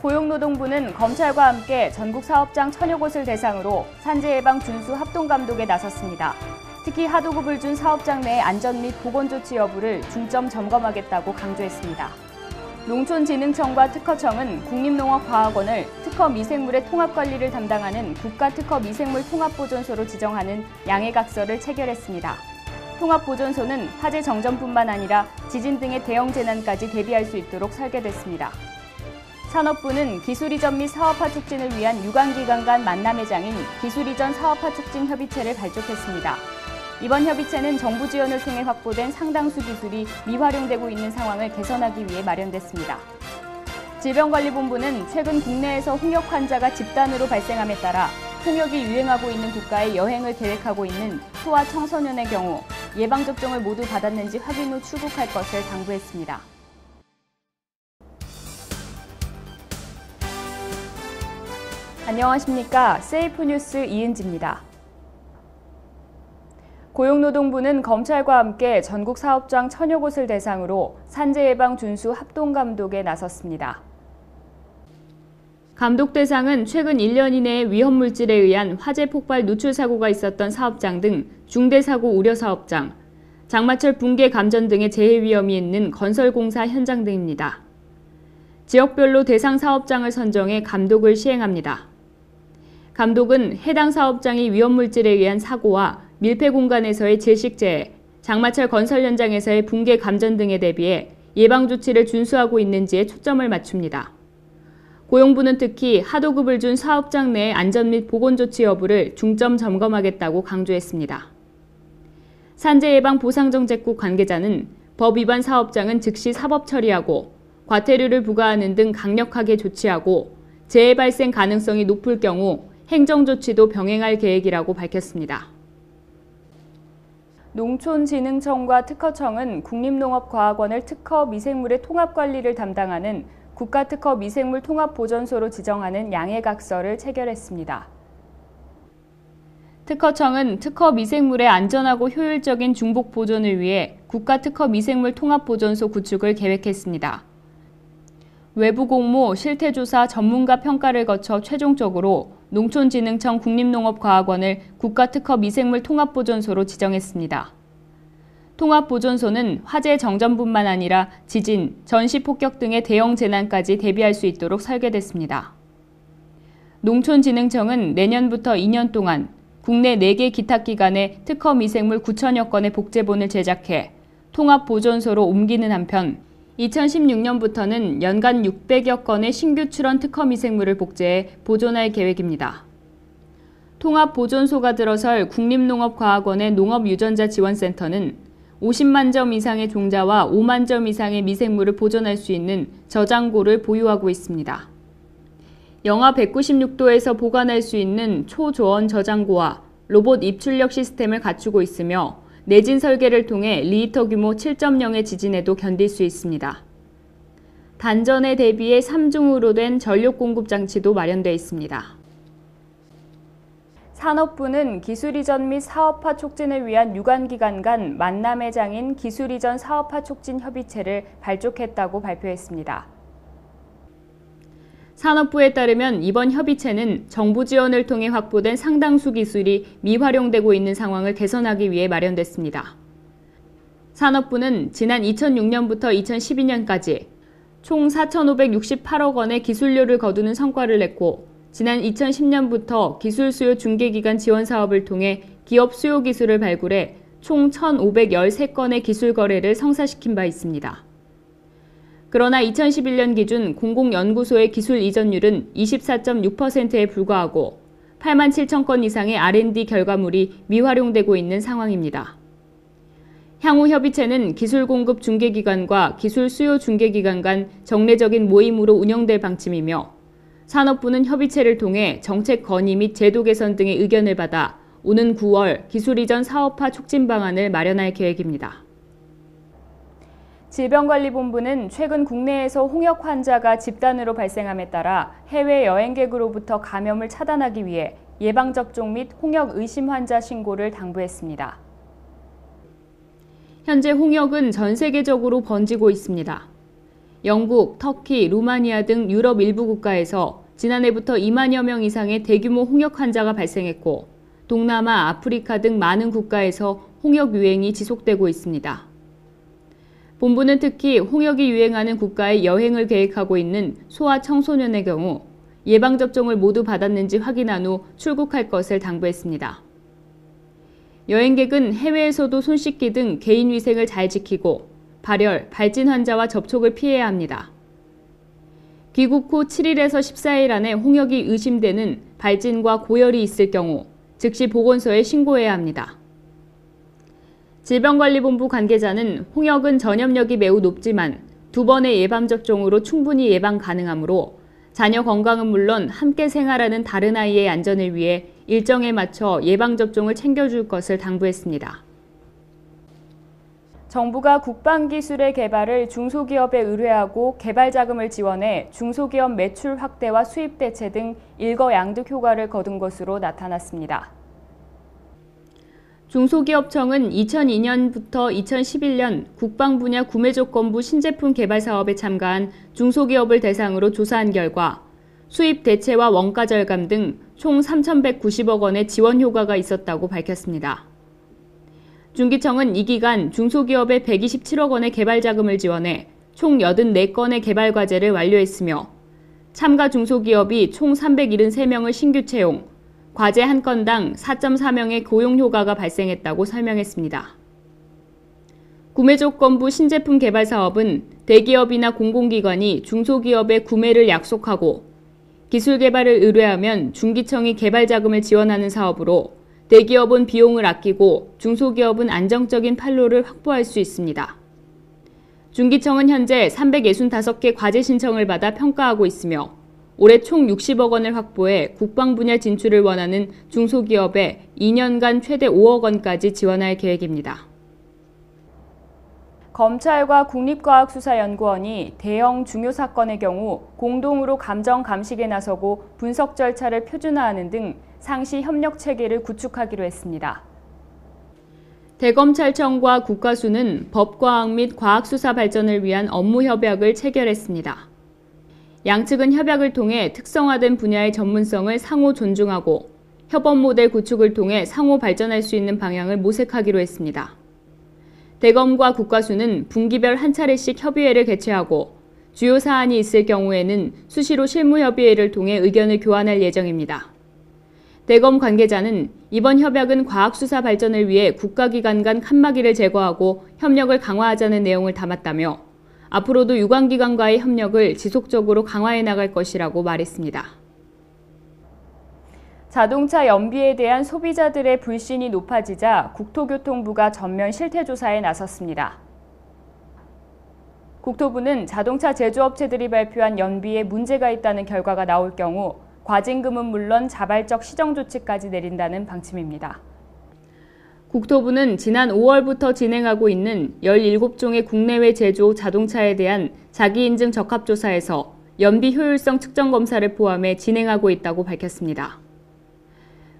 고용노동부는 검찰과 함께 전국 사업장 1000여 곳을 대상으로 산재 예방 준수 합동 감독에 나섰습니다. 특히 하도급을 준 사업장 내 안전 및 보건 조치 여부를 중점 점검하겠다고 강조했습니다. 농촌진흥청과 특허청은 국립농업과학원을 특허 미생물의 통합 관리를 담당하는 국가특허 미생물 통합보존소로 지정하는 양해각서를 체결했습니다. 통합보존소는 화재 정전뿐만 아니라 지진 등의 대형 재난까지 대비할 수 있도록 설계됐습니다. 산업부는 기술이전 및 사업화 촉진을 위한 유관기관 간 만남회장인 기술이전 사업화 촉진 협의체를 발족했습니다. 이번 협의체는 정부 지원을 통해 확보된 상당수 기술이 미활용되고 있는 상황을 개선하기 위해 마련됐습니다. 질병관리본부는 최근 국내에서 홍역 환자가 집단으로 발생함에 따라 홍역이 유행하고 있는 국가에 여행을 계획하고 있는 소아 청소년의 경우 예방접종을 모두 받았는지 확인 후 출국할 것을 당부했습니다. 안녕하십니까. 세이프뉴스 이은지입니다. 고용노동부는 검찰과 함께 전국 사업장 1000여 곳을 대상으로 산재 예방 준수 합동 감독에 나섰습니다. 감독 대상은 최근 1년 이내에 위험물질에 의한 화재 폭발 누출 사고가 있었던 사업장 등 중대사고 우려 사업장, 장마철 붕괴 감전 등의 재해 위험이 있는 건설공사 현장 등입니다. 지역별로 대상 사업장을 선정해 감독을 시행합니다. 감독은 해당 사업장이 위험물질에 의한 사고와 밀폐 공간에서의 질식재해, 장마철 건설 현장에서의 붕괴 감전 등에 대비해 예방조치를 준수하고 있는지에 초점을 맞춥니다. 고용부는 특히 하도급을 준 사업장 내의 안전 및 보건조치 여부를 중점 점검하겠다고 강조했습니다. 산재예방보상정책국 관계자는 법 위반 사업장은 즉시 사법 처리하고 과태료를 부과하는 등 강력하게 조치하고 재해 발생 가능성이 높을 경우 행정조치도 병행할 계획이라고 밝혔습니다. 농촌진흥청과 특허청은 국립농업과학원을 특허 미생물의 통합관리를 담당하는 국가특허 미생물 통합보존소로 지정하는 양해각서를 체결했습니다. 특허청은 특허 미생물의 안전하고 효율적인 중복 보존을 위해 국가특허 미생물 통합보존소 구축을 계획했습니다. 외부 공모, 실태조사, 전문가 평가를 거쳐 최종적으로 농촌진흥청 국립농업과학원을 국가특허 미생물 통합보존소로 지정했습니다. 통합보존소는 화재 정전뿐만 아니라 지진, 전시폭격 등의 대형 재난까지 대비할 수 있도록 설계됐습니다. 농촌진흥청은 내년부터 2년 동안 국내 4개 기탁기관에 특허 미생물 9천여 건의 복제본을 제작해 통합보존소로 옮기는 한편 2016년부터는 연간 600여 건의 신규 출원 특허 미생물을 복제해 보존할 계획입니다. 통합보존소가 들어설 국립농업과학원의 농업유전자지원센터는 50만 점 이상의 종자와 5만 점 이상의 미생물을 보존할 수 있는 저장고를 보유하고 있습니다. 영하 196도에서 보관할 수 있는 초저온 저장고와 로봇 입출력 시스템을 갖추고 있으며 내진 설계를 통해 리히터 규모 7.0의 지진에도 견딜 수 있습니다. 단전에 대비해 3중으로 된 전력 공급 장치도 마련되어 있습니다. 산업부는 기술이전 및 사업화 촉진을 위한 유관기관 간 만남회장인 기술이전 사업화 촉진 협의체를 발족했다고 발표했습니다. 산업부에 따르면 이번 협의체는 정부 지원을 통해 확보된 상당수 기술이 미활용되고 있는 상황을 개선하기 위해 마련됐습니다. 산업부는 지난 2006년부터 2012년까지 총 4,568억 원의 기술료를 거두는 성과를 냈고 지난 2010년부터 기술 수요 중개기관 지원 사업을 통해 기업 수요 기술을 발굴해 총 1,513건의 기술 거래를 성사시킨 바 있습니다. 그러나 2011년 기준 공공연구소의 기술 이전율은 24.6%에 불과하고 8만 7천 건 이상의 R&D 결과물이 미활용되고 있는 상황입니다. 향후 협의체는 기술 공급 중개기관과 기술 수요 중개기관 간 정례적인 모임으로 운영될 방침이며 산업부는 협의체를 통해 정책 건의 및 제도 개선 등의 의견을 받아 오는 9월 기술 이전 사업화 촉진 방안을 마련할 계획입니다. 질병관리본부는 최근 국내에서 홍역 환자가 집단으로 발생함에 따라 해외 여행객으로부터 감염을 차단하기 위해 예방접종 및 홍역 의심 환자 신고를 당부했습니다. 현재 홍역은 전 세계적으로 번지고 있습니다. 영국, 터키, 루마니아 등 유럽 일부 국가에서 지난해부터 2만여 명 이상의 대규모 홍역 환자가 발생했고, 동남아, 아프리카 등 많은 국가에서 홍역 유행이 지속되고 있습니다. 본부는 특히 홍역이 유행하는 국가에 여행을 계획하고 있는 소아 청소년의 경우 예방접종을 모두 받았는지 확인한 후 출국할 것을 당부했습니다. 여행객은 해외에서도 손 씻기 등 개인 위생을 잘 지키고 발열, 발진 환자와 접촉을 피해야 합니다. 귀국 후 7일에서 14일 안에 홍역이 의심되는 발진과 고열이 있을 경우 즉시 보건소에 신고해야 합니다. 질병관리본부 관계자는 홍역은 전염력이 매우 높지만 2번의 예방접종으로 충분히 예방 가능하므로 자녀 건강은 물론 함께 생활하는 다른 아이의 안전을 위해 일정에 맞춰 예방접종을 챙겨줄 것을 당부했습니다. 정부가 국방기술의 개발을 중소기업에 의뢰하고 개발 자금을 지원해 중소기업 매출 확대와 수입 대체 등 일거양득 효과를 거둔 것으로 나타났습니다. 중소기업청은 2002년부터 2011년 국방 분야 구매조건부 신제품 개발 사업에 참가한 중소기업을 대상으로 조사한 결과 수입 대체와 원가 절감 등 총 3,190억 원의 지원 효과가 있었다고 밝혔습니다. 중기청은 이 기간 중소기업에 127억 원의 개발 자금을 지원해 총 84건의 개발 과제를 완료했으며 참가 중소기업이 총 373명을 신규 채용, 과제 한 건당 4.4명의 고용 효과가 발생했다고 설명했습니다. 구매조건부 신제품 개발 사업은 대기업이나 공공기관이 중소기업의 구매를 약속하고 기술 개발을 의뢰하면 중기청이 개발 자금을 지원하는 사업으로 대기업은 비용을 아끼고 중소기업은 안정적인 판로를 확보할 수 있습니다. 중기청은 현재 365개 과제 신청을 받아 평가하고 있으며 올해 총 60억 원을 확보해 국방 분야 진출을 원하는 중소기업에 2년간 최대 5억 원까지 지원할 계획입니다. 검찰과 국립과학수사연구원이 대형 중요 사건의 경우 공동으로 감정 감식에 나서고 분석 절차를 표준화하는 등 상시 협력 체계를 구축하기로 했습니다. 대검찰청과 국가수는 법과학 및 과학수사 발전을 위한 업무 협약을 체결했습니다. 양측은 협약을 통해 특성화된 분야의 전문성을 상호 존중하고 협업 모델 구축을 통해 상호 발전할 수 있는 방향을 모색하기로 했습니다. 대검과 국가수는 분기별 한 차례씩 협의회를 개최하고 주요 사안이 있을 경우에는 수시로 실무협의회를 통해 의견을 교환할 예정입니다. 대검 관계자는 이번 협약은 과학수사 발전을 위해 국가기관 간 칸막이를 제거하고 협력을 강화하자는 내용을 담았다며 앞으로도 유관기관과의 협력을 지속적으로 강화해 나갈 것이라고 말했습니다. 자동차 연비에 대한 소비자들의 불신이 높아지자 국토교통부가 전면 실태조사에 나섰습니다. 국토부는 자동차 제조업체들이 발표한 연비에 문제가 있다는 결과가 나올 경우 과징금은 물론 자발적 시정조치까지 내린다는 방침입니다. 국토부는 지난 5월부터 진행하고 있는 17종의 국내외 제조 자동차에 대한 자기인증 적합조사에서 연비 효율성 측정 검사를 포함해 진행하고 있다고 밝혔습니다.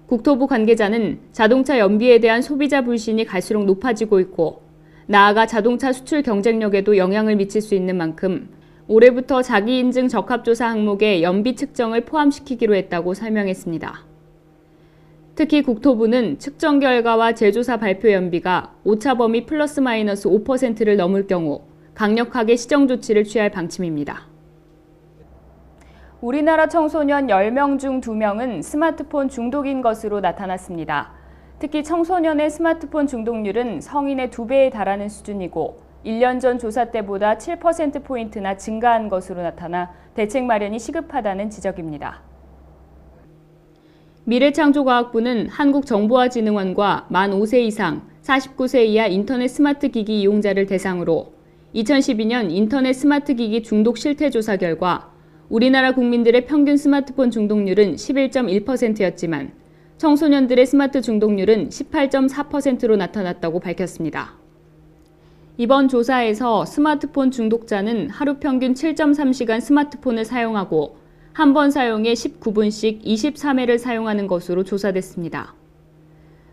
국토부 관계자는 자동차 연비에 대한 소비자 불신이 갈수록 높아지고 있고 나아가 자동차 수출 경쟁력에도 영향을 미칠 수 있는 만큼 올해부터 자기인증 적합조사 항목에 연비 측정을 포함시키기로 했다고 설명했습니다. 특히 국토부는 측정 결과와 제조사 발표 연비가 오차 범위 플러스 마이너스 5%를 넘을 경우 강력하게 시정 조치를 취할 방침입니다. 우리나라 청소년 10명 중 2명은 스마트폰 중독인 것으로 나타났습니다. 특히 청소년의 스마트폰 중독률은 성인의 2배에 달하는 수준이고 1년 전 조사 때보다 7%포인트나 증가한 것으로 나타나 대책 마련이 시급하다는 지적입니다. 미래창조과학부는 한국정보화진흥원과 만 5세 이상, 49세 이하 인터넷 스마트 기기 이용자를 대상으로 2012년 인터넷 스마트 기기 중독 실태조사 결과 우리나라 국민들의 평균 스마트폰 중독률은 11.1%였지만 청소년들의 스마트 중독률은 18.4%로 나타났다고 밝혔습니다. 이번 조사에서 스마트폰 중독자는 하루 평균 7.3시간 스마트폰을 사용하고 한 번 사용에 19분씩 23회를 사용하는 것으로 조사됐습니다.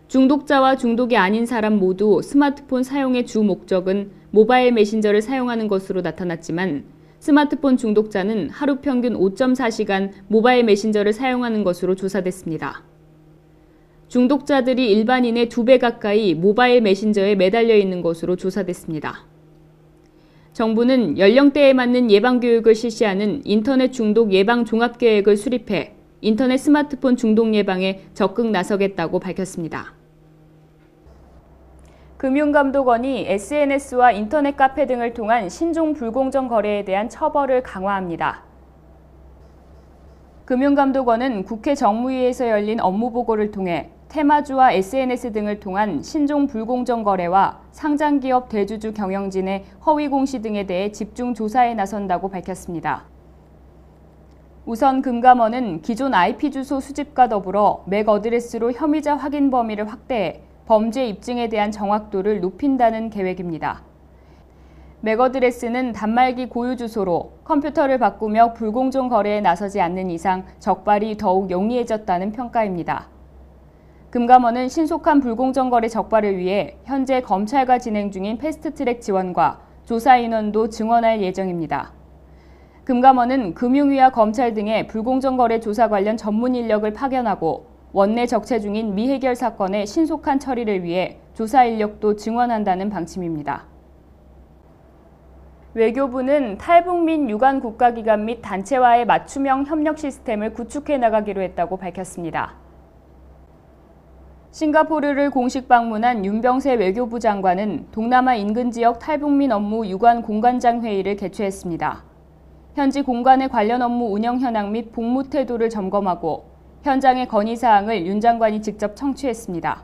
중독자와 중독이 아닌 사람 모두 스마트폰 사용의 주 목적은 모바일 메신저를 사용하는 것으로 나타났지만 스마트폰 중독자는 하루 평균 5.4시간 모바일 메신저를 사용하는 것으로 조사됐습니다. 중독자들이 일반인의 2배 가까이 모바일 메신저에 매달려 있는 것으로 조사됐습니다. 정부는 연령대에 맞는 예방교육을 실시하는 인터넷 중독 예방 종합계획을 수립해 인터넷 스마트폰 중독 예방에 적극 나서겠다고 밝혔습니다. 금융감독원이 SNS와 인터넷 카페 등을 통한 신종 불공정 거래에 대한 처벌을 강화합니다. 금융감독원은 국회 정무위에서 열린 업무보고를 통해 테마주와 SNS 등을 통한 신종 불공정 거래와 상장기업 대주주 경영진의 허위 공시 등에 대해 집중 조사에 나선다고 밝혔습니다. 우선 금감원은 기존 IP 주소 수집과 더불어 맥 어드레스로 혐의자 확인 범위를 확대해 범죄 입증에 대한 정확도를 높인다는 계획입니다. 맥 어드레스는 단말기 고유 주소로 컴퓨터를 바꾸며 불공정 거래에 나서지 않는 이상 적발이 더욱 용이해졌다는 평가입니다. 금감원은 신속한 불공정 거래 적발을 위해 현재 검찰과 진행 중인 패스트트랙 지원과 조사 인원도 증원할 예정입니다. 금감원은 금융위와 검찰 등의 불공정 거래 조사 관련 전문 인력을 파견하고 원내 적체 중인 미해결 사건의 신속한 처리를 위해 조사 인력도 증원한다는 방침입니다. 외교부는 탈북민 유관 국가기관 및 단체와의 맞춤형 협력 시스템을 구축해 나가기로 했다고 밝혔습니다. 싱가포르를 공식 방문한 윤병세 외교부 장관은 동남아 인근 지역 탈북민 업무 유관 공관장 회의를 개최했습니다. 현지 공관의 관련 업무 운영 현황 및 복무 태도를 점검하고 현장의 건의사항을 윤 장관이 직접 청취했습니다.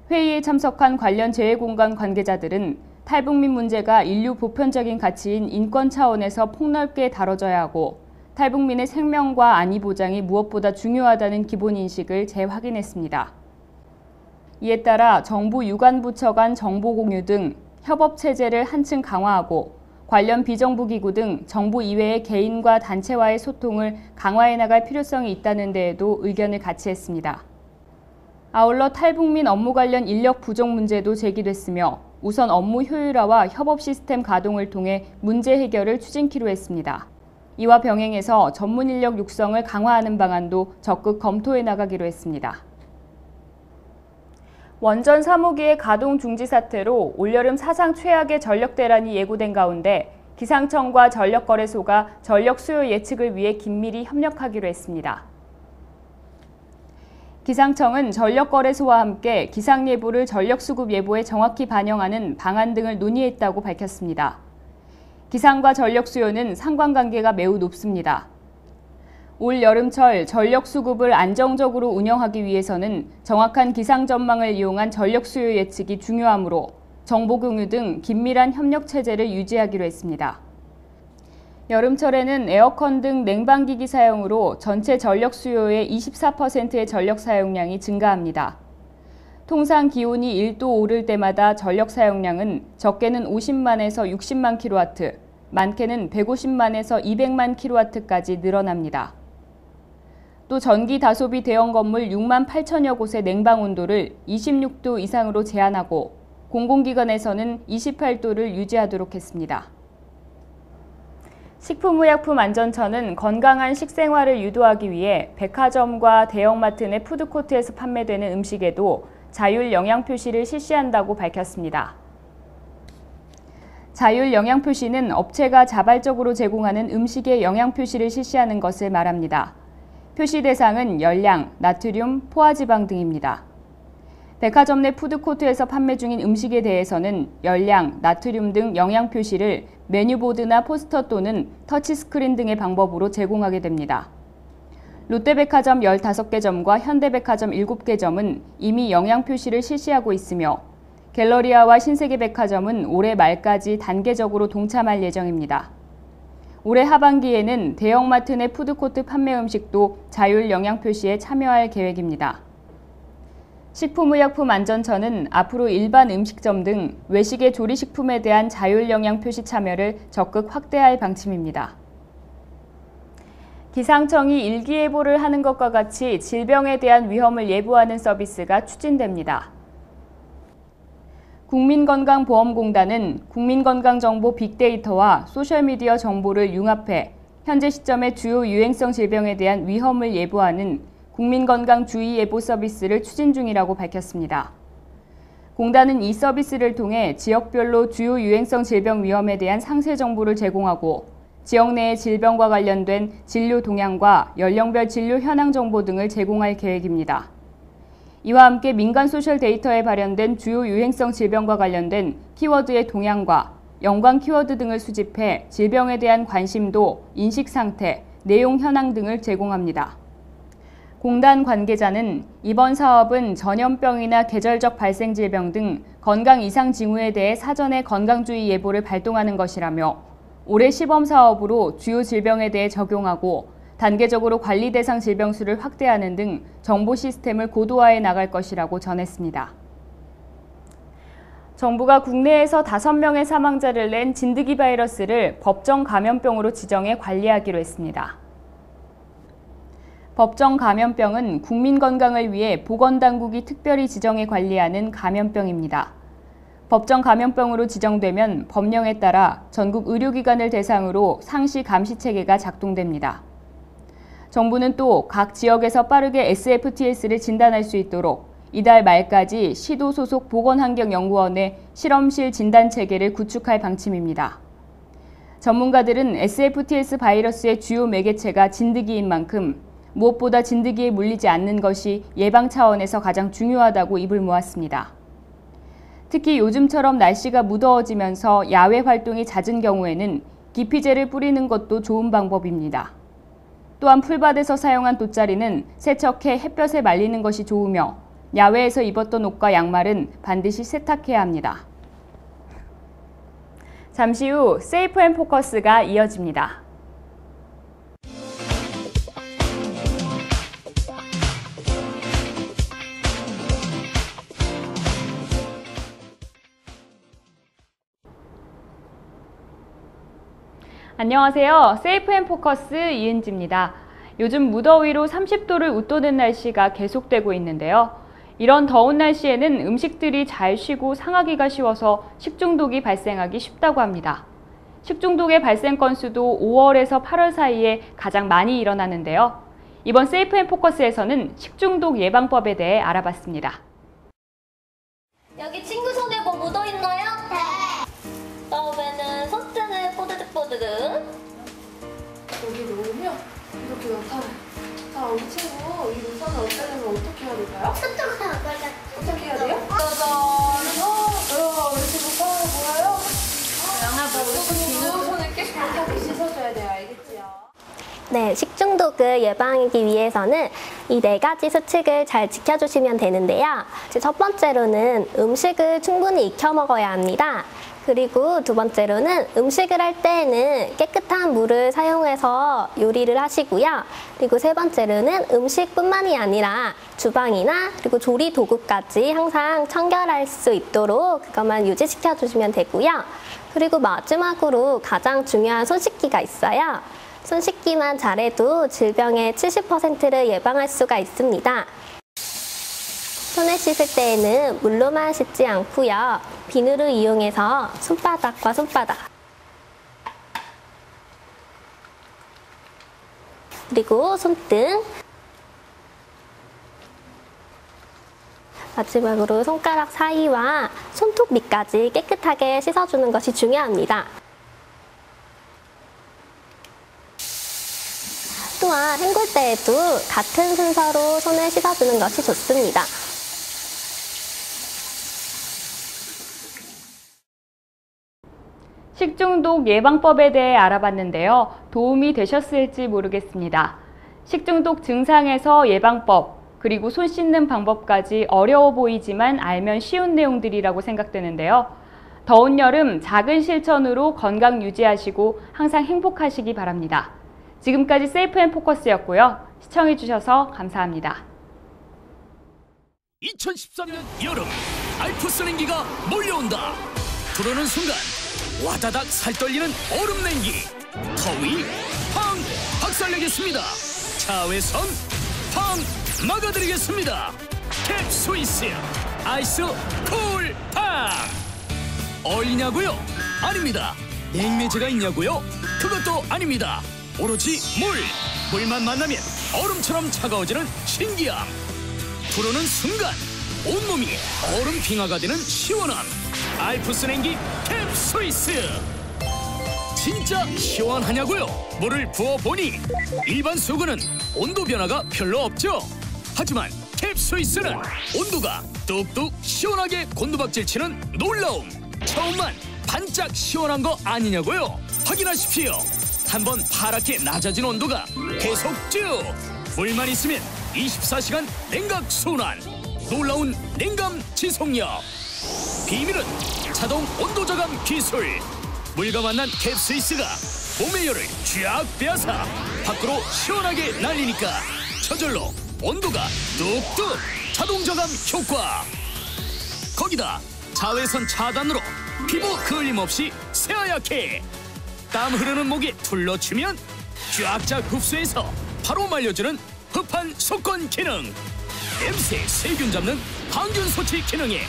회의에 참석한 관련 재외공관 관계자들은 탈북민 문제가 인류 보편적인 가치인 인권 차원에서 폭넓게 다뤄져야 하고 탈북민의 생명과 안위 보장이 무엇보다 중요하다는 기본 인식을 재확인했습니다. 이에 따라 정부 유관부처 간 정보 공유 등 협업 체제를 한층 강화하고 관련 비정부 기구 등 정부 이외의 개인과 단체와의 소통을 강화해 나갈 필요성이 있다는 데에도 의견을 같이 했습니다. 아울러 탈북민 업무 관련 인력 부족 문제도 제기됐으며 우선 업무 효율화와 협업 시스템 가동을 통해 문제 해결을 추진키로 했습니다. 이와 병행해서 전문 인력 육성을 강화하는 방안도 적극 검토해 나가기로 했습니다. 원전 3호기의 가동 중지 사태로 올여름 사상 최악의 전력 대란이 예고된 가운데 기상청과 전력거래소가 전력 수요 예측을 위해 긴밀히 협력하기로 했습니다. 기상청은 전력거래소와 함께 기상예보를 전력수급 예보에 정확히 반영하는 방안 등을 논의했다고 밝혔습니다. 기상과 전력 수요는 상관관계가 매우 높습니다. 올 여름철 전력 수급을 안정적으로 운영하기 위해서는 정확한 기상 전망을 이용한 전력 수요 예측이 중요하므로 정보 공유 등 긴밀한 협력 체제를 유지하기로 했습니다. 여름철에는 에어컨 등 냉방기기 사용으로 전체 전력 수요의 24%의 전력 사용량이 증가합니다. 통상 기온이 1도 오를 때마다 전력 사용량은 적게는 50만에서 60만 kW, 많게는 150만에서 200만 kW까지 늘어납니다. 또 전기 다소비 대형 건물 6만 8천여 곳의 냉방 온도를 26도 이상으로 제한하고 공공기관에서는 28도를 유지하도록 했습니다. 식품의약품안전처는 건강한 식생활을 유도하기 위해 백화점과 대형마트 내 푸드코트에서 판매되는 음식에도 자율 영양 표시를 실시한다고 밝혔습니다. 자율 영양 표시는 업체가 자발적으로 제공하는 음식의 영양 표시를 실시하는 것을 말합니다. 표시 대상은 열량, 나트륨, 포화지방 등입니다. 백화점 내 푸드코트에서 판매 중인 음식에 대해서는 열량, 나트륨 등 영양 표시를 메뉴보드나 포스터 또는 터치스크린 등의 방법으로 제공하게 됩니다. 롯데백화점 15개 점과 현대백화점 7개 점은 이미 영양 표시를 실시하고 있으며 갤러리아와 신세계백화점은 올해 말까지 단계적으로 동참할 예정입니다. 올해 하반기에는 대형마트 내 푸드코트 판매 음식도 자율 영양 표시에 참여할 계획입니다. 식품의약품안전처는 앞으로 일반 음식점 등 외식의 조리식품에 대한 자율 영양 표시 참여를 적극 확대할 방침입니다. 기상청이 일기예보를 하는 것과 같이 질병에 대한 위험을 예보하는 서비스가 추진됩니다. 국민건강보험공단은 국민건강정보 빅데이터와 소셜미디어 정보를 융합해 현재 시점의 주요 유행성 질병에 대한 위험을 예보하는 국민건강주의예보 서비스를 추진 중이라고 밝혔습니다. 공단은 이 서비스를 통해 지역별로 주요 유행성 질병 위험에 대한 상세 정보를 제공하고 지역 내의 질병과 관련된 진료 동향과 연령별 진료 현황 정보 등을 제공할 계획입니다. 이와 함께 민간 소셜 데이터에 발현된 주요 유행성 질병과 관련된 키워드의 동향과 연관 키워드 등을 수집해 질병에 대한 관심도, 인식 상태, 내용 현황 등을 제공합니다. 공단 관계자는 이번 사업은 전염병이나 계절적 발생 질병 등 건강 이상 징후에 대해 사전에 건강주의 예보를 발동하는 것이라며 올해 시범 사업으로 주요 질병에 대해 적용하고 단계적으로 관리 대상 질병 수를 확대하는 등 정보 시스템을 고도화해 나갈 것이라고 전했습니다. 정부가 국내에서 5명의 사망자를 낸 진드기 바이러스를 법정 감염병으로 지정해 관리하기로 했습니다. 법정 감염병은 국민 건강을 위해 보건당국이 특별히 지정해 관리하는 감염병입니다. 법정 감염병으로 지정되면 법령에 따라 전국 의료기관을 대상으로 상시 감시 체계가 작동됩니다. 정부는 또 각 지역에서 빠르게 SFTS를 진단할 수 있도록 이달 말까지 시도 소속 보건환경연구원의 실험실 진단 체계를 구축할 방침입니다. 전문가들은 SFTS 바이러스의 주요 매개체가 진드기인 만큼 무엇보다 진드기에 물리지 않는 것이 예방 차원에서 가장 중요하다고 입을 모았습니다. 특히 요즘처럼 날씨가 무더워지면서 야외 활동이 잦은 경우에는 기피제를 뿌리는 것도 좋은 방법입니다. 또한 풀밭에서 사용한 돗자리는 세척해 햇볕에 말리는 것이 좋으며 야외에서 입었던 옷과 양말은 반드시 세탁해야 합니다. 잠시 후 세이프 앤 포커스가 이어집니다. 안녕하세요. 세이프 앤 포커스 이은지입니다. 요즘 무더위로 30도를 웃도는 날씨가 계속되고 있는데요. 이런 더운 날씨에는 음식들이 잘 쉬고 상하기가 쉬워서 식중독이 발생하기 쉽다고 합니다. 식중독의 발생 건수도 5월에서 8월 사이에 가장 많이 일어나는데요. 이번 세이프 앤 포커스에서는 식중독 예방법에 대해 알아봤습니다. 여기 친구 손에 뭐 묻어있나요? 네. 다음에는 손등을 뽀드득뽀드득. 여기 놓으면 이렇게 나타나요. 자, 우리 친구 이 우산을 없애려면 어떻게 해야 될까요? 손등을 안 걸려. 어떻게 해야 돼요? 짜잔! 우리 친구 보여요? 우리 손을 깨끗하게 씻어줘야 돼요. 알겠지요? 네, 식중독을 예방하기 위해서는 이 4가지 수칙을 잘 지켜주시면 되는데요. 첫 번째로는 음식을 충분히 익혀 먹어야 합니다. 그리고 두 번째로는 음식을 할 때에는 깨끗한 물을 사용해서 요리를 하시고요. 그리고 세 번째로는 음식뿐만이 아니라 주방이나 그리고 조리 도구까지 항상 청결할 수 있도록 그것만 유지시켜 주시면 되고요. 그리고 마지막으로 가장 중요한 손 씻기가 있어요. 손 씻기만 잘해도 질병의 70%를 예방할 수가 있습니다. 손을 씻을 때에는 물로만 씻지 않고요. 비누를 이용해서 손바닥과 손바닥 그리고 손등 마지막으로 손가락 사이와 손톱 밑까지 깨끗하게 씻어주는 것이 중요합니다. 또한 헹굴 때에도 같은 순서로 손을 씻어주는 것이 좋습니다. 식중독 예방법에 대해 알아봤는데요. 도움이 되셨을지 모르겠습니다. 식중독 증상에서 예방법, 그리고 손 씻는 방법까지 어려워 보이지만 알면 쉬운 내용들이라고 생각되는데요. 더운 여름 작은 실천으로 건강 유지하시고 항상 행복하시기 바랍니다. 지금까지 세이프 앤 포커스였고요. 시청해주셔서 감사합니다. 2013년 여름 알프스 냉기가 몰려온다. 들어오는 순간 와다닥 살떨리는 얼음 냉기. 더위 팡 박살내겠습니다. 자외선 팡 막아드리겠습니다. 캡 스위스 아이스 쿨 팡. 어울리냐고요? 아닙니다. 냉매제가 있냐고요? 그것도 아닙니다. 오로지 물만 만나면 얼음처럼 차가워지는 신기함. 부르는 순간 온몸이 얼음 빙하가 되는 시원함. 알프스 냉기 캡스위스. 진짜 시원하냐고요? 물을 부어보니 일반 수건은 온도 변화가 별로 없죠. 하지만 캡스위스는 온도가 뚝뚝 시원하게 곤두박질 치는 놀라움. 처음만 반짝 시원한 거 아니냐고요? 확인하십시오. 한번 파랗게 낮아진 온도가 계속 쭉. 물만 있으면 24시간 냉각 순환. 놀라운 냉감 지속력. 비밀은 자동 온도 저감 기술. 물과 만난 캡스위스가 몸의 열을 쫙 빼앗아 밖으로 시원하게 날리니까 저절로 온도가 뚝뚝 자동 저감 효과. 거기다 자외선 차단으로 피부 그을림 없이 새하얗게. 땀 흐르는 목에 둘러치면 쫙쫙 흡수해서 바로 말려주는 흡한 속건 기능. 냄새 세균 잡는 항균 소치 기능에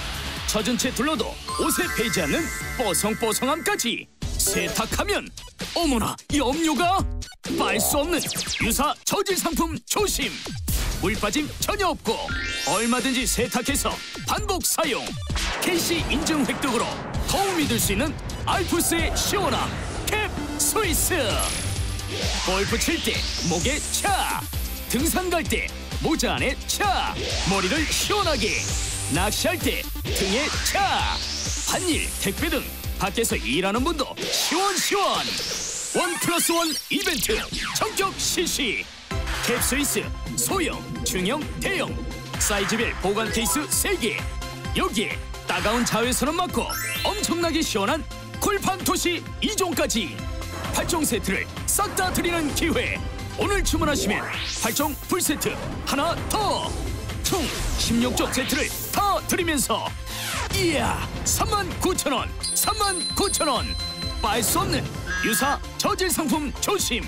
젖은 채 둘러도 옷에 배지 않는 뽀송뽀송함까지. 세탁하면 어머나 염료가 빨 수 없는 유사 저질 상품 조심. 물 빠짐 전혀 없고 얼마든지 세탁해서 반복 사용. KC 인증 획득으로 더욱 믿을 수 있는 알프스의 시원함 캡스위스. 골프 칠 때 목에 차, 등산 갈 때 모자 안에 차, 머리를 시원하게, 낚시할 때 등에 차, 반일, 택배 등 밖에서 일하는 분도 시원시원. 1+1 이벤트 전격 실시. 캡스위스 소형, 중형, 대형 사이즈별 보관 케이스 3개. 여기에 따가운 자외선은 막고 엄청나게 시원한 쿨팡 토시 2종까지 8종 세트를 싹 다 드리는 기회. 오늘 주문하시면 8종 풀세트 하나 더, 총 16종 세트를 다 드리면서 이야 39,000원, 39,000원. 빨 수 없는 유사 저질 상품 조심.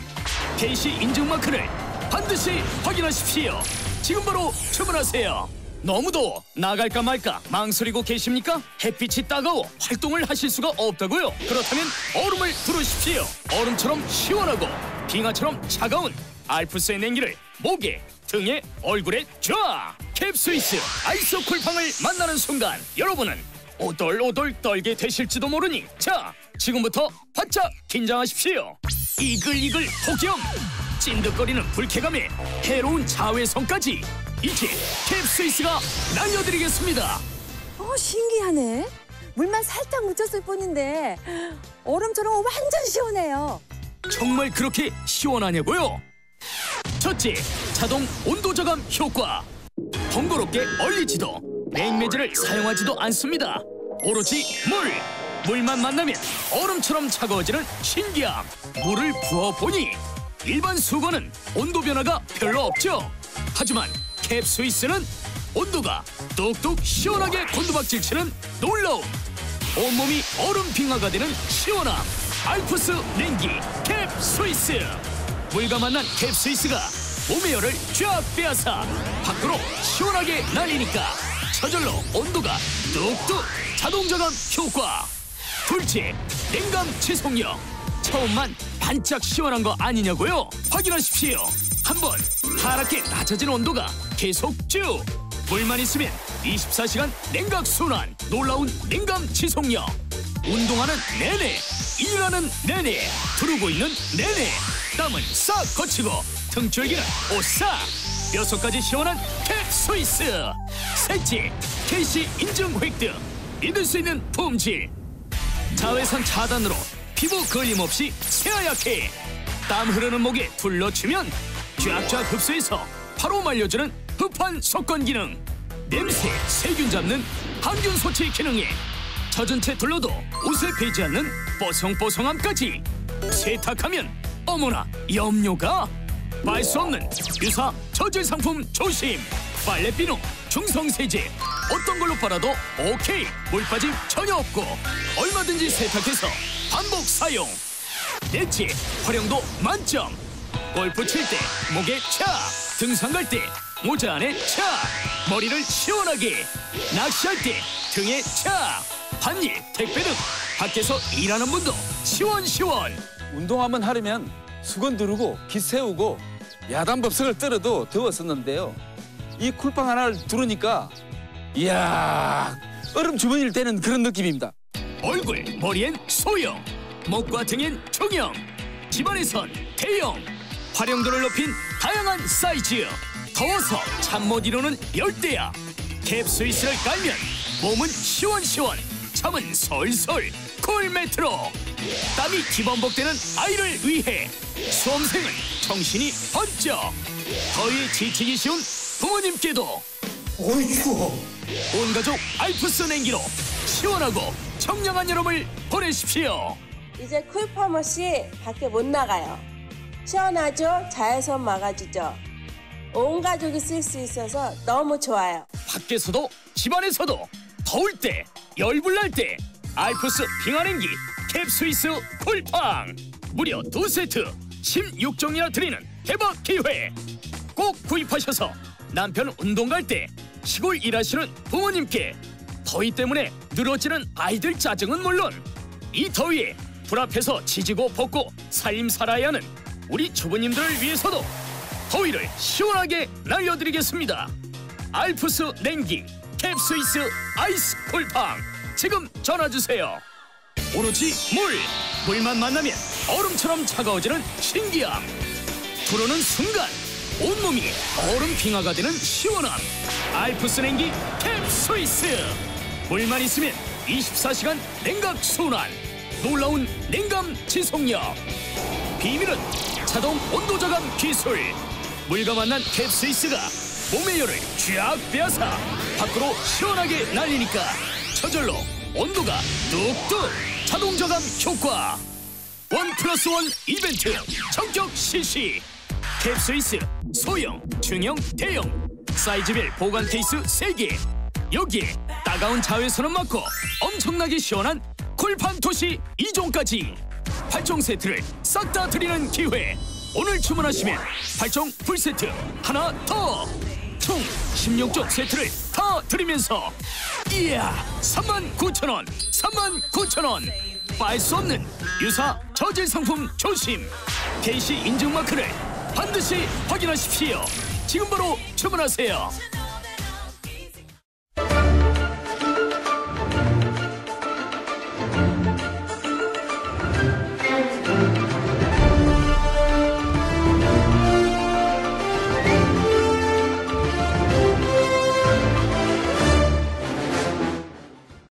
KC 인증 마크를 반드시 확인하십시오. 지금 바로 주문하세요. 너무 더워 나갈까 말까 망설이고 계십니까? 햇빛이 따가워 활동을 하실 수가 없다고요? 그렇다면 얼음을 두르십시오. 얼음처럼 시원하고 빙하처럼 차가운 알프스의 냉기를 목에, 등에, 얼굴에 쫙. 캡스위스 아이스 쿨팡을 만나는 순간 여러분은 오돌오돌 떨게 되실지도 모르니 자 지금부터 바짝 긴장하십시오. 이글이글 폭염, 찐득거리는 불쾌감에 해로운 자외선까지 이제 캡스위스가 날려드리겠습니다. 신기하네. 물만 살짝 묻혔을 뿐인데 얼음처럼 완전 시원해요. 정말 그렇게 시원하냐고요? 첫째, 자동 온도 저감 효과. 번거롭게 얼리지도 냉매제를 사용하지도 않습니다. 오로지 물만 만나면 얼음처럼 차가워지는 신기함. 물을 부어보니 일반 수건은 온도 변화가 별로 없죠. 하지만 캡스위스는 온도가 뚝뚝 시원하게 곤두박질 치는 놀라움. 온몸이 얼음 빙하가 되는 시원함. 알프스 냉기 캡스위스. 물과 만난 캡스위스가 몸의 열을 쫙 빼앗아 밖으로 시원하게 날리니까 저절로 온도가 뚝뚝 자동 저감 효과. 둘째, 냉감 지속력. 처음만 반짝 시원한 거 아니냐고요? 확인하십시오. 한번 파랗게 낮아진 온도가 계속 쭉. 물만 있으면 24시간 냉각 순환. 놀라운 냉감 지속력. 운동하는 내내, 일하는 내내, 두르고 있는 내내 땀은 싹 거치고 등줄기는 오싹. 뼛속까지 시원한 캡스위스. 셋째, KC 인증 획득. 믿을 수 있는 품질. 자외선 차단으로 피부 걸림 없이 새하얗게. 땀 흐르는 목에 둘러치면 쫙쫙 흡수해서 바로 말려주는 흡한 속건 기능. 냄새 세균 잡는 항균 소치 기능에 젖은 채 둘러도 옷에 배지 않는 뽀송뽀송함까지. 세탁하면 어머나 염료가 빨 수 없는 유사 저질 상품 조심. 빨래비누 중성세제 어떤 걸로 빨아도 오케이. 물 빠짐 전혀 없고 얼마든지 세탁해서 반복 사용. 넷째, 활용도 만점. 골프 칠 때 목에 차, 등산 갈 때 모자 안에 차, 머리를 시원하게, 낚시할 때 등에 차, 반일, 택배 등 밖에서 일하는 분도 시원시원. 운동 한번 하려면 수건 두르고 기 세우고 야단법석을 떨어도 더웠었는데요. 이 쿨빵 하나를 두르니까 이야, 얼음 주머니를 떼는 그런 느낌입니다. 얼굴, 머리엔 소형, 목과 등엔 중형, 집안에선 대형. 활용도를 높인 다양한 사이즈. 더워서 잠 못 이루는 열대야. 캡스위스를 깔면 몸은 시원시원, 잠은 솔솔. 쿨매트로. 땀이 기범벅되는 아이를 위해 수험생은 정신이 번쩍. 더위에 지치기 쉬운 부모님께도 어이 추워. 온 가족 알프스 냉기로 시원하고 청량한 여름을 보내십시오. 이제 쿨팜 없이 밖에 못 나가요. 시원하죠? 자외선 막아주죠. 온 가족이 쓸 수 있어서 너무 좋아요. 밖에서도 집안에서도 더울 때, 열불날 때 알프스 빙하냉기 캡스위스 쿨팡 무려 2세트 16종이나 드리는 대박 기회. 꼭 구입하셔서 남편 운동 갈 때, 시골 일하시는 부모님께 더위 때문에 늘어지는 아이들 짜증은 물론 이 더위에 불 앞에서 지지고 볶고 살림 살아야 하는 우리 주부님들을 위해서도 더위를 시원하게 날려드리겠습니다. 알프스 냉기 캡스위스 아이스 쿨팡 지금 전화주세요. 오로지 물만 만나면 얼음처럼 차가워지는 신기함. 부르는 순간 온몸이 얼음 빙하가 되는 시원함. 알프스 냉기 캡스위스. 물만 있으면 24시간 냉각 순환. 놀라운 냉감 지속력. 비밀은 자동 온도 저감 기술. 물과 만난 캡스위스가 몸의 열을 쫙 빼앗아 밖으로 시원하게 날리니까 저절로 온도가 뚝뚝 자동 저감 효과. 1+1 이벤트 전격 실시. 캡스위스 소형, 중형, 대형 사이즈별 보관 케이스 3개. 여기에 따가운 자외선은 막고 엄청나게 시원한 쿨팡 토시 2종까지 8종 세트를 싹 다 드리는 기회. 오늘 주문하시면 8종 풀세트 하나 더 총 16종 세트를 다 드리면서 이야 39,000원 39,000원. 빠질 수 없는 유사 저질 상품 조심. KC 인증 마크를 반드시 확인하십시오. 지금 바로 주문하세요.